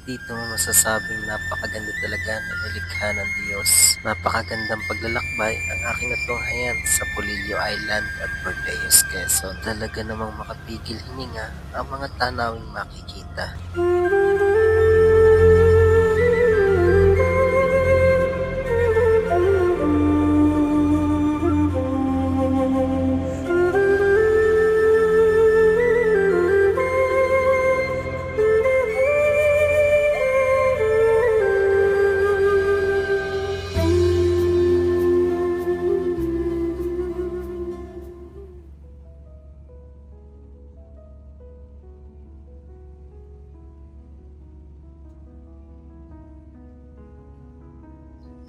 Dito mo masasabing napakaganda talaga ng nilikha ng Diyos. Napakagandang paglalakbay ang aking natunghayan sa Polillo Island at Bordeaux, Quezon. Talaga namang makapigil hininga ang mga tanawing makikita.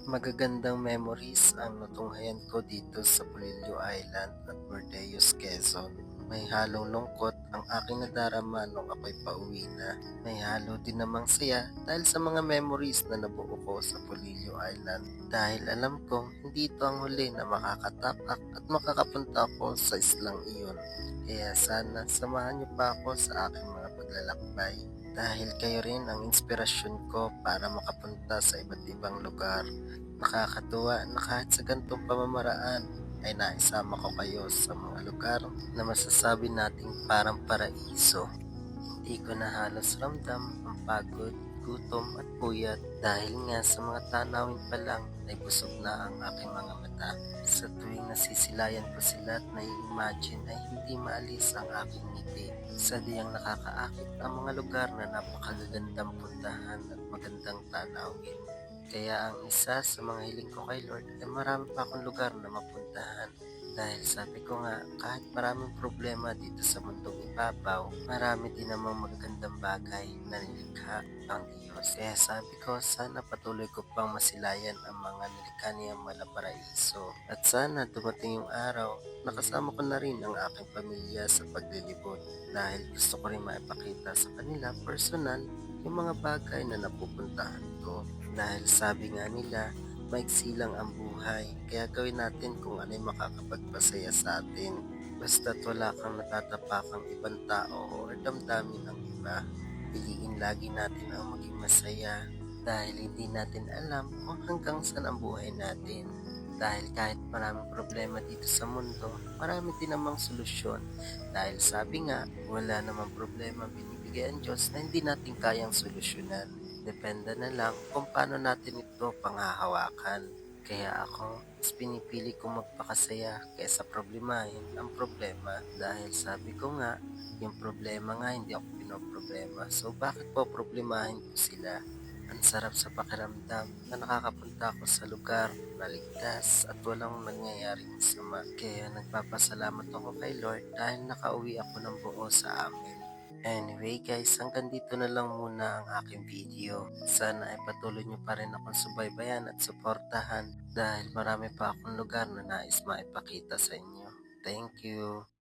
Magagandang memories ang natunghayan ko dito sa Polillo Island at Bordeaux, Quezon. May halong lungkot ang aking nadarama nung ako'y pauwi na. May halo din namang saya dahil sa mga memories na nabuo ko sa Polillo Island. Dahil alam kong hindi ito ang huli na makakatapak at makakapunta ako sa islang iyon. Kaya sana samahan niyo pa ako sa aking mga paglalakbay. Dahil kayo rin ang inspirasyon ko para makapunta sa iba't ibang lugar. Nakakatuwa na kahit sa ganitong pamamaraan ay naisama ko kayo sa mga lugar na masasabi nating parang paraiso. Hindi ko na halos ramdam ang pagod, gutom at puyat dahil nga sa mga tanawin pa lang ay busog na ang aking mga mata. Sa tuwing nasisilayan ko sila at nai-imagine ay hindi maalis ang aking ngiti. Sadyang nakakaakit ang mga lugar na napakagagandang puntahan at magandang tanawin. Kaya ang isa sa mga hiling ko kay Lord ay marami pa akong lugar na mapuntahan. Dahil sabi ko nga, kahit maraming problema dito sa mundong ibabaw, marami din namang magagandang bagay na nilikha ang Diyos. Kaya sabi ko, sana patuloy ko pang masilayan ang mga nilikha niyang malaparaiso. At sana dumating yung araw, nakasama ko na rin ang aking pamilya sa paglilibot. Dahil gusto ko rin maipakita sa kanila personal yung mga bagay na napupuntahan ko. Dahil sabi nga nila, maiksi lang ang buhay, kaya gawin natin kung ano yung makakapagpasaya sa atin. Basta't wala kang natatapakang ibang tao o damdamin ng iba. Piliin lagi natin ang maging masaya dahil hindi natin alam kung hanggang saan ang buhay natin. Dahil kahit maraming problema dito sa mundo, marami din namang solusyon. Dahil sabi nga, wala namang problema binibigay ang Diyos na hindi natin kayang solusyonan. Depende na lang kung paano natin ito panghahawakan. Kaya ako, mas pinipili kong magpakasaya kaysa problemahin ang problema. Dahil sabi ko nga, yung problema nga hindi ako pinoproblema. So bakit po problemahin ko sila? Ang sarap sa pakiramdam na nakakapunta ako sa lugar na ligtas at walang nangyayaring masama. Kaya nagpapasalamat ako kay Lord dahil nakauwi ako ng buo sa amin. Anyway guys, hanggang dito na lang muna ang aking video. Sana ay patuloy nyo pa rin akong subaybayan at suportahan dahil marami pa akong lugar na nais maipakita sa inyo. Thank you!